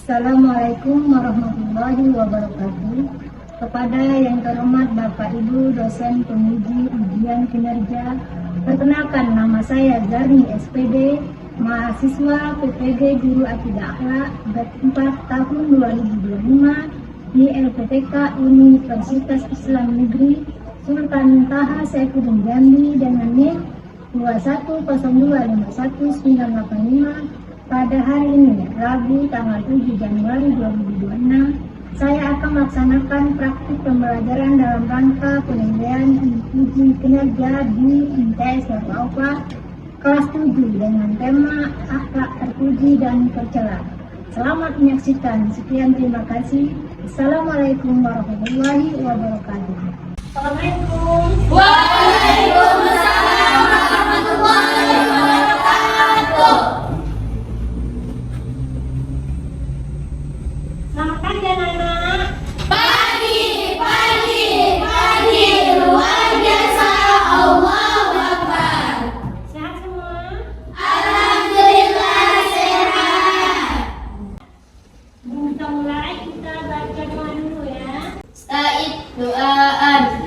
Assalamualaikum warahmatullahi wabarakatuh. Kepada yang terhormat Bapak Ibu dosen penguji ujian kinerja, perkenalkan nama saya Zarni SPD, mahasiswa PPG Guru Akidah Akhlak grade 4 tahun 2025 di LPTK Universitas Islam Negeri Sultan Taha Saifuddin Jambi dengan NIM 21025198 pada hari ini, Rabu tanggal 7 Januari 2026, saya akan melaksanakan praktik pembelajaran dalam rangka penilaian uji kinerja di IMTS Darul kelas 7 dengan tema akhlak terpuji dan tercela. Selamat menyaksikan. Sekian, terima kasih. Assalamualaikum warahmatullahi wabarakatuh. Assalamualaikum. Waalaikumsalam warahmatullahi wabarakatuh. Selamat pagi anak-anak. Pagi, luar biasa, Allahu Akbar. Sehat semua? Alhamdulillah sehat. Sebelum kita mulai, kita baca doa dulu ya. Sta'id doaan.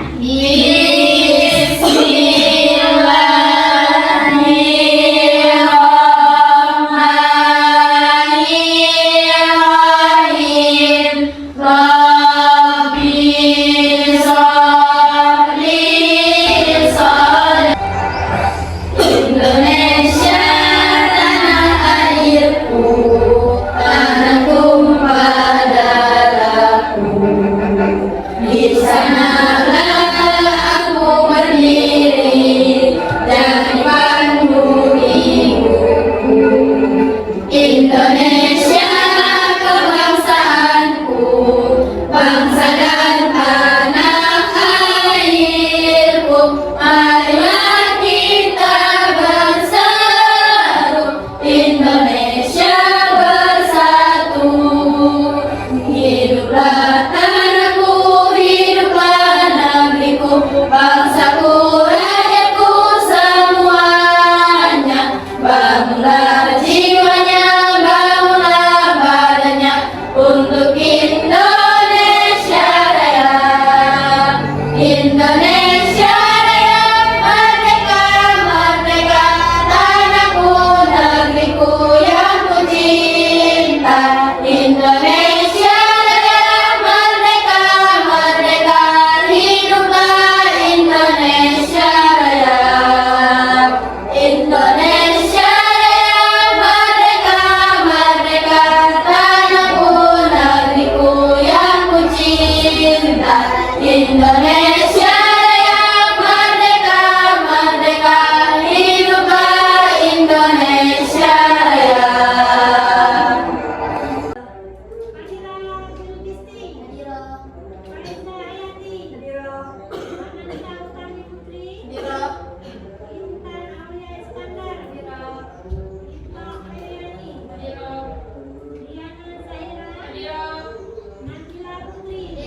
Indonesia Raya merdeka, merdeka, hiduplah Indonesia Raya. Fadila Bilqisti. Farida Hayati. Ananda Utami Putri. Intan Aulia Iskandar. Ito Khairani. Diana Zaira. Nabila Putri.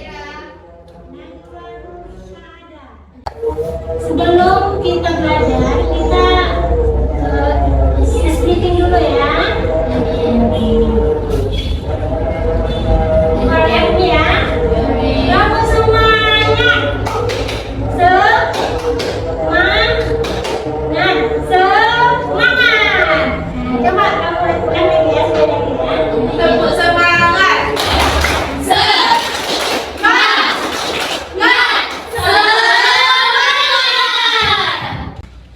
Najwa Nur Syahada. Sebelum kita belajar, kita speaking dulu ya. Happy ya. Kamu semangat. Semangat. Semangat. Coba kamu lakukan lagi ya sekali lagi ya. Tepuk semangat. Semangat.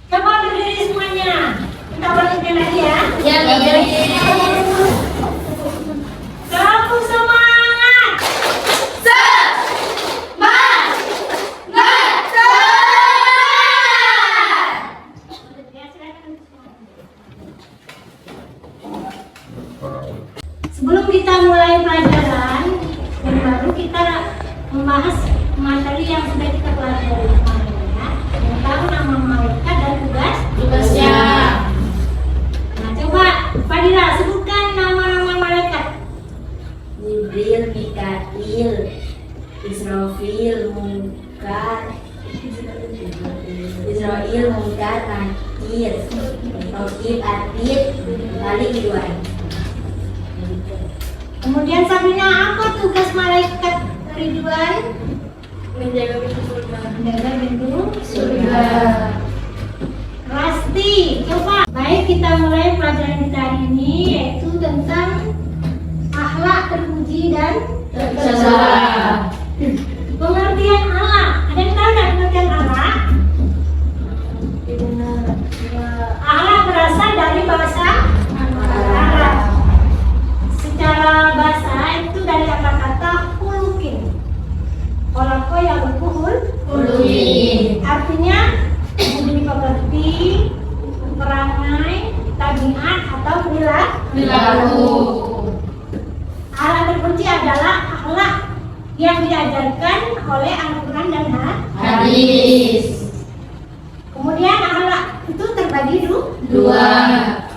Coba berdiri semuanya. Kita ulangi lagi ya. Kamu semangat. Ya, silakan. Sebelum kita mulai pelajaran yang baru, kita membahas materi yang sudah kita pelajari kemarin ya. Yang tahu nama malaikat dan Tugasnya. Nah, coba Fadila sebutkan nama-nama malaikat. Jibril, Mikail, Israfil, Munkar, Nakir, Rokib, Atid, Malik, Ridwan. Kemudian Kemudian Sabrina, apa tugas malaikat Ridwan? Menjaga pintu surga. Menjaga pintu surga. Pasti, coba. Baik, kita mulai pelajaran kita hari ini, yaitu tentang akhlak terpuji dan Tercela. pengertian akhlak. Ada yang tahu nggak pengertian akhlak? Akhlak berasal dari bahasa Arab. Secara bahasa itu dari kata-kata hulukin. Kolako yang hulukin. Artinya budi pekerti, perangai, tabiat atau perilaku. Akhlak terpuji adalah akhlak yang diajarkan oleh Al-Quran dan hadis. Kemudian akhlak itu terbagi dua.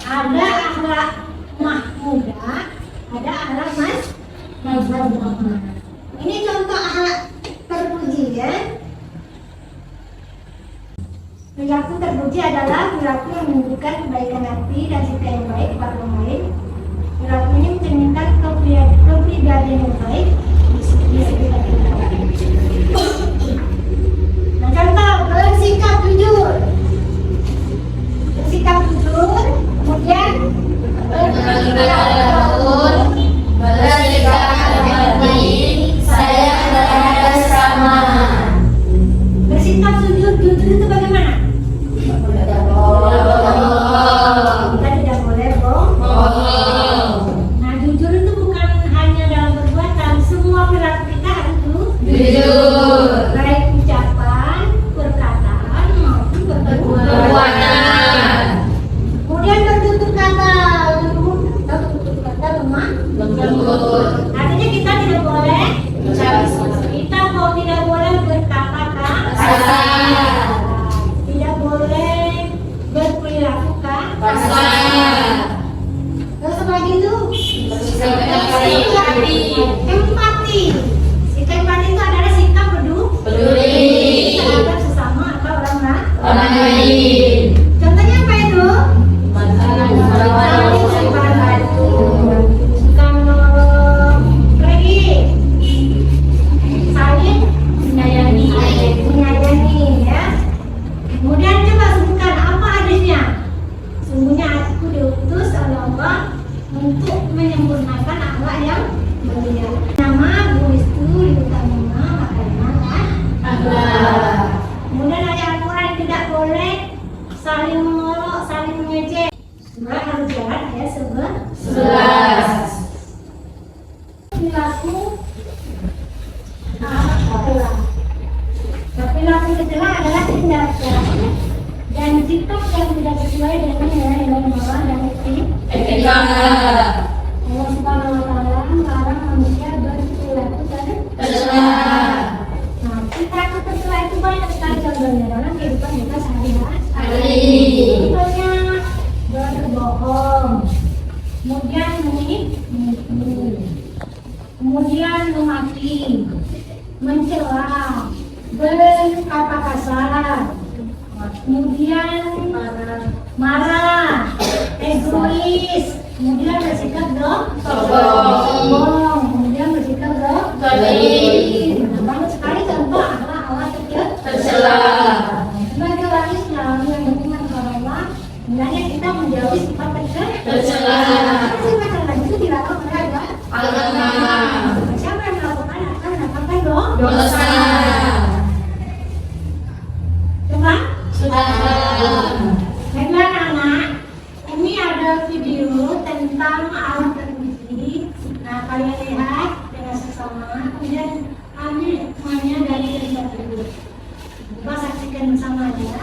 Ada akhlak mahmudah, ada akhlak mazmumah. Ini contoh akhlak terpuji ya. Perilaku terpuji adalah perilaku yang menunjukkan kebaikan hati dan sikap yang baik kepada orang lain. Perilaku ini mencerminkan kepribadian yang baik di sekitar kita. Nah, contoh bersikap jujur. Bersikap jujur, kemudian Bersikap hati, saya terhadap sesama. bersikap jujur itu bagaimana? Kita tidak boleh bohong. Nah, jujur itu bukan hanya dalam perbuatan, semua perilaku kita harus Jujur. baik ucapan, perkataan maupun Perbuatan. Kemudian bertutur kata lemah. Artinya kita tidak boleh tidak boleh berkata Kasar. tidak boleh berperilaku Kasar. Terus apa lagi itu? Empati. Empati. Sikap empati itu adalah sikap Peduli. terhadap sesama atau Orang lain. Contohnya apa itu? Saling membantu. Kalau lagi saling menyayangi ya. Kemudian coba sebutkan apa hadisnya. Sungguhnya aku diutus oleh Allah untuk menyempurnakan akhlak yang mulia. Nama buistu diutamakan makanan Akhlak. Kemudian ayat Al-Quran tidak boleh saling mengolok, saling mengejek. Surat harus jalan ayat 11. Perilaku perilaku tercela adalah tindakan dan sikap yang tidak sesuai dengan nilai-nilai moral dan Etika. Allah Subhanahu wa Ta'ala melarang manusia berperilaku Tercela. Nah, perilaku tercela itu banyak sekali contohnya dalam kehidupan kita sehari-hari. Contohnya berbohong, kemudian menipu, kemudian memaki, mencela, berkata kasar, kemudian marah, egois, kemudian bersikap sombong, kemudian bersikap Zalim. banyak sekali contoh akhlak Tercela. sebagai orang Islam yang beriman kepada Allah, hendaknya kita menjauhi sifat Tercela. sifat tercela itu dilakukan oleh Agama. siapa yang melakukan akan mendapatkan Dosa. Coba. Sudah. Baiklah anak, ini ada video tentang alat terpuji. Nah, kalian lihat dengan sesama, kemudian ambil hikmahnya dari cerita tersebut. Coba saksikan bersama ya.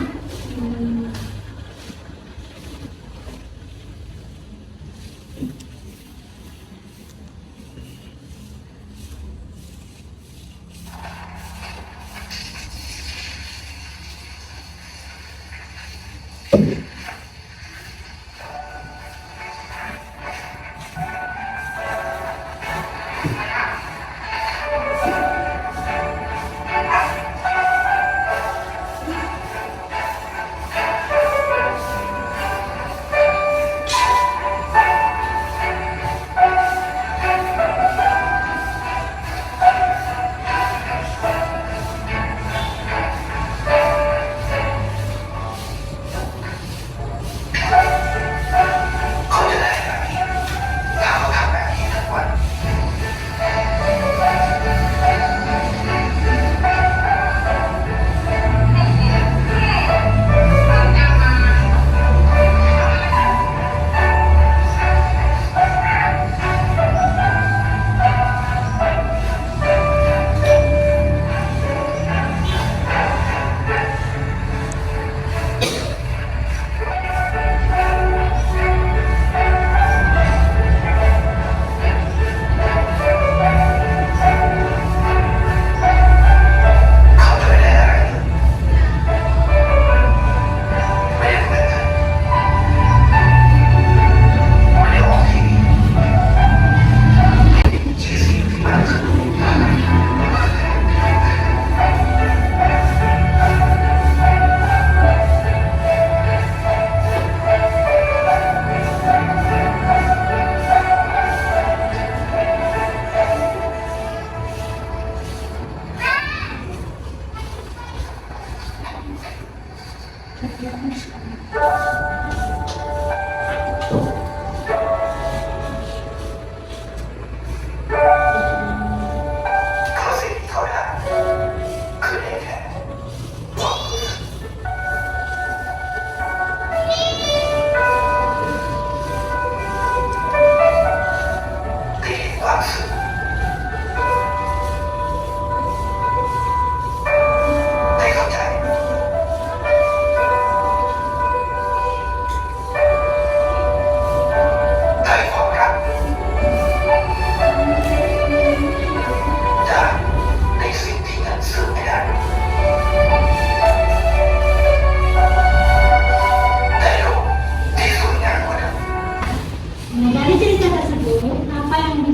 Nah, dari cerita tersebut, apa yang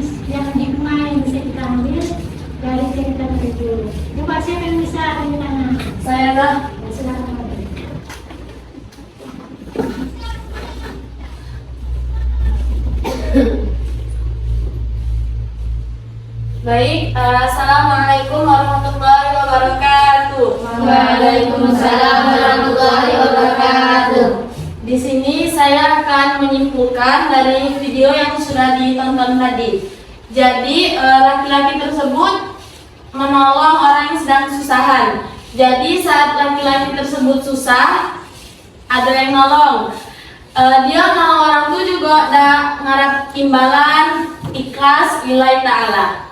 hikmah yang bisa kita ambil dari cerita tersebut? Coba siapa yang bisa angkat tangan? Saya lah. Silakan. Baik, Assalamualaikum warahmatullahi wabarakatuh. Waalaikumsalam warahmatullahi wabarakatuh. Di sini saya akan menyimpulkan dari video yang sudah ditonton tadi. Jadi laki-laki tersebut menolong orang yang sedang kesusahan. Jadi saat laki-laki tersebut susah, ada yang nolong. Dia nolong orang itu juga ada ngarap imbalan ikhlas lillahi ta'ala.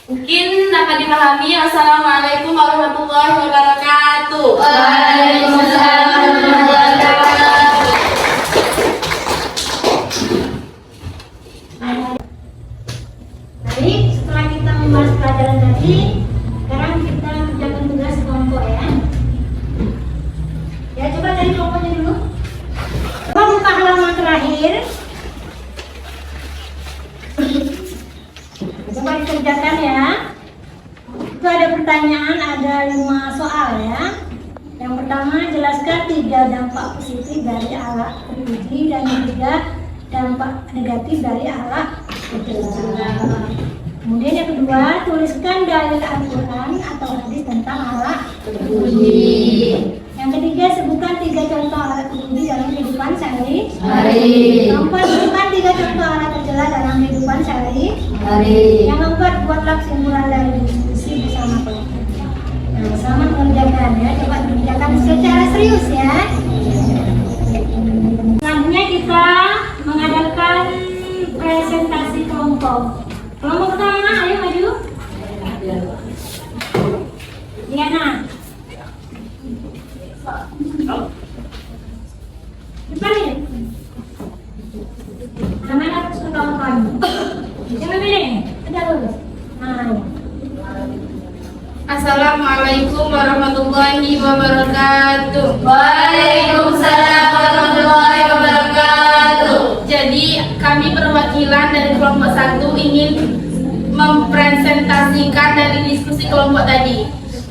Mungkin dapat dipahami. Assalamualaikum warahmatullahi wabarakatuh. Waalaikumsalam warahmatullahi wabarakatuh. Baik, setelah kita membahas pelajaran tadi, sekarang kita kerjakan tugas kelompok ya. Ya, coba dari kelompoknya dulu. Coba buka halaman terakhir. Coba dikerjakan ya. Itu ada pertanyaan, ada 5 soal ya. Yang pertama, jelaskan 3 dampak positif dari alat terpuji dan yang 3 dampak negatif dari alat tercela. Kemudian yang kedua, tuliskan dalil Al-Quran atau hadis tentang alat terpuji. Yang ketiga, sebutkan 3 contoh alat terpuji dalam kehidupan sehari-hari. Keempat, sebutkan 3 contoh alat tercela dalam kehidupan sehari-hari. Yang keempat, buatlah kesimpulan dari diskusi bersama kelompok. Nah, selamat mengerjakan ya. Coba dikerjakan secara serius ya. Selanjutnya kita mengadakan presentasi kelompok. Kelompok pertama, ayo maju. Diana. Depan ya. Kamera ke kawan-kawan. Jangan bedeng. Ada dulu. Nah. Assalamualaikum warahmatullahi wabarakatuh. Waalaikumsalam warahmatullahi wabarakatuh. Jadi kami perwakilan dari kelompok 1 ingin mempresentasikan dari diskusi kelompok tadi.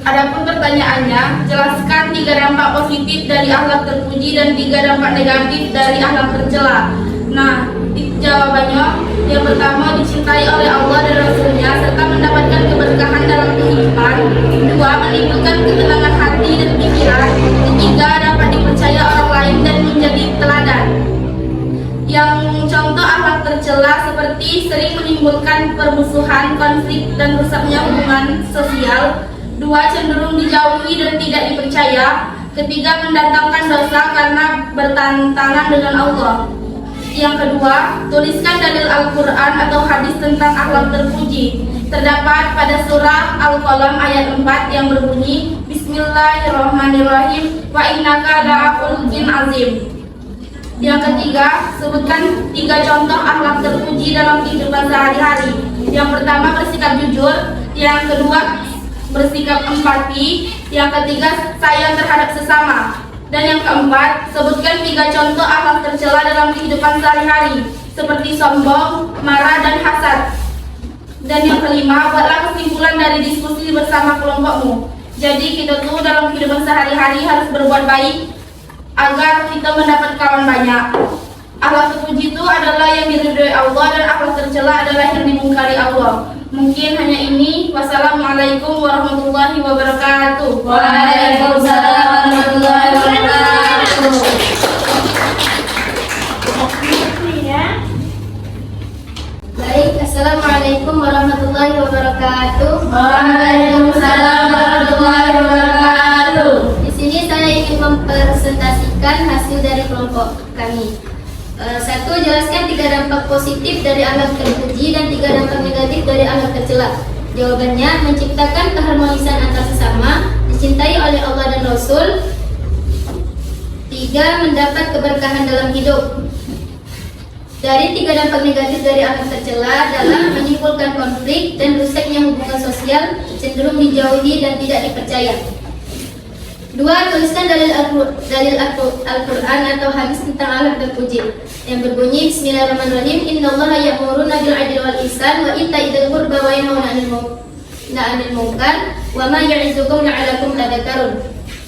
Adapun pertanyaannya, jelaskan 3 dampak positif dari akhlak terpuji dan 3 dampak negatif dari akhlak tercela. Nah, jawabannya, yang pertama dicintai oleh Allah dan Rasulnya serta mendapatkan keberkahan dalam kehidupan. 2, menimbulkan ketenangan hati dan pikiran. 3, dapat dipercaya orang lain dan menjadi teladan. Yang contoh akhlak tercela seperti sering menimbulkan permusuhan, konflik, dan rusaknya hubungan sosial. 2, cenderung dijauhi dan tidak dipercaya. 3, mendatangkan dosa karena bertentangan dengan Allah. Yang kedua, tuliskan dalil Al-Quran atau hadis tentang akhlak terpuji. Terdapat pada surah Al-Qalam ayat 4 yang berbunyi, Bismillahirrahmanirrahim, wa innaka la'khuluqin azim. Yang ketiga, sebutkan 3 contoh akhlak terpuji dalam kehidupan sehari-hari. Yang pertama, bersikap jujur. Yang kedua, bersikap empati. Yang ketiga, sayang terhadap sesama. Dan yang keempat, sebutkan 3 contoh akhlak tercela dalam kehidupan sehari-hari, seperti sombong, marah, dan hasad. Dan yang kelima, buatlah kesimpulan dari diskusi bersama kelompokmu. Jadi kita tuh dalam kehidupan sehari-hari harus berbuat baik agar kita mendapat kawan banyak. Akhlak terpuji itu adalah yang diridhoi Allah dan akhlak tercela adalah yang dimungkari Allah. Mungkin hanya ini. Wassalamualaikum warahmatullahi wabarakatuh. Waalaikumsalam warahmatullahi wabarakatuh. Baik, assalamualaikum warahmatullahi wabarakatuh. Waalaikumsalam warahmatullahi wabarakatuh. Di sini saya ingin mempresentasikan hasil dari kelompok kami. 1. Jelaskan 3 dampak positif dari akhlak terpuji dan 3 dampak negatif dari akhlak tercela. Jawabannya, menciptakan keharmonisan antar sesama, dicintai oleh Allah dan Rasul. 3. Mendapat keberkahan dalam hidup. Dari 3 dampak negatif dari akhlak tercela adalah menimbulkan konflik dan rusaknya hubungan sosial, cenderung dijauhi dan tidak dipercaya. Dua, tuliskan dalil Al-Quran atau hadis tentang Allah terpuji yang berbunyi Bismillahirrahmanirrahim. Innallaha ya'muruna bil 'adli wal ihsan wa ita'i dzil qurba wa yanhauna 'anil munkar wa ma ya'izukum la'allakum tadhakkarun.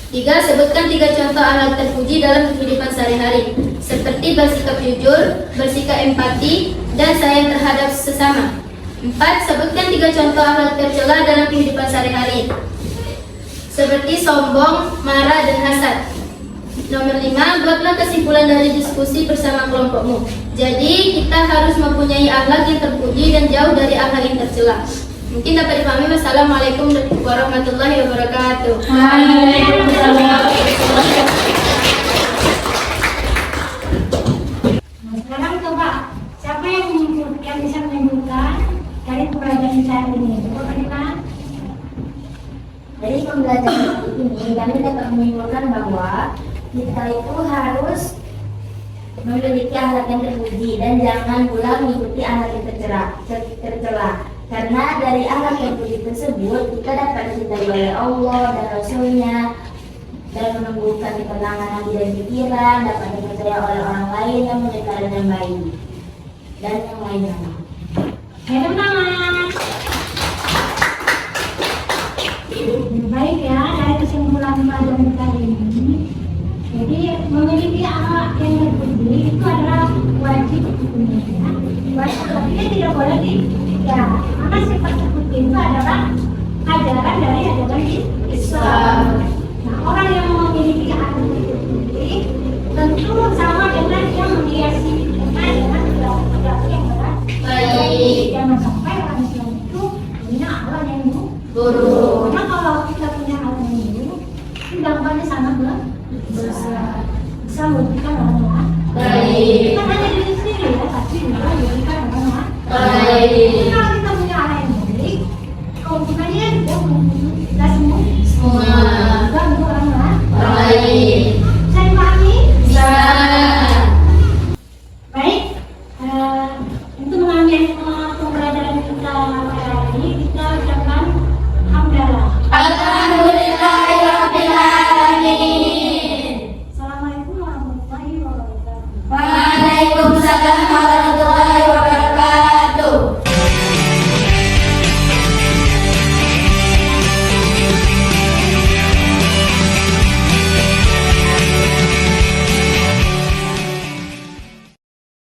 Tiga, sebutkan 3 contoh akhlak terpuji dalam kehidupan sehari-hari seperti bersikap jujur, bersikap empati, dan sayang terhadap sesama. 4, sebutkan 3 contoh akhlak tercela dalam kehidupan sehari-hari seperti sombong, marah, dan hasad. Nomor 5, buatlah kesimpulan dari diskusi bersama kelompokmu. Jadi, kita harus mempunyai akhlak yang terpuji dan jauh dari akhlak yang tercela. Mungkin dapat dipahami. Wassalamualaikum warahmatullahi wabarakatuh. Nah, sekarang coba siapa yang bisa menyimpulkan dari pembelajaran saya ini? Coba berikan. Dari pembelajaran ini kami dapat menyimpulkan bahwa kita itu harus memiliki akhlak yang terpuji dan jangan pula mengikuti akhlak yang tercela. Karena dari akhlak yang terpuji tersebut kita dapat dicintai oleh Allah dan Rasulnya dan menumbuhkan ketenangan hati dan pikiran, dapat dipercaya oleh orang lain yang mendekat dengan baik dan yang lainnya. Teman-teman, baik ya, dari kesimpulan pelajaran kali ini. Jadi memiliki akhlak yang terpuji itu adalah wajib hukumnya ya. Wajib, artinya tidak boleh ya. Karena sifat terpuji itu adalah ajaran dari ajaran Islam. Nah, orang yang memiliki akhlak terpuji tentu sama dengan yang menghiasi dengan perilaku yang baik. Jangan sampai orang Islam itu punya akhlak yang buruk. Karena kalau kita punya akhlak yang buruk, itu dampaknya sangat besar. Bisa merugikan orang lain. Baik. Bukan hanya diri sendiri ya, tapi juga merugikan orang lain. Baik. Jadi kalau kita punya akhlak yang baik, keuntungannya juga menguntungkan kita semua. Juga untuk orang lain. Baik. Saya dipahami? Bisa. Baik, untuk mengambil pembelajaran kita hari ini, kita ucapkan hamdalah. Alhamdulillahirabbil alamin. Assalamualaikum warahmatullahi wabarakatuh. Waalaikumsalam warahmatullahi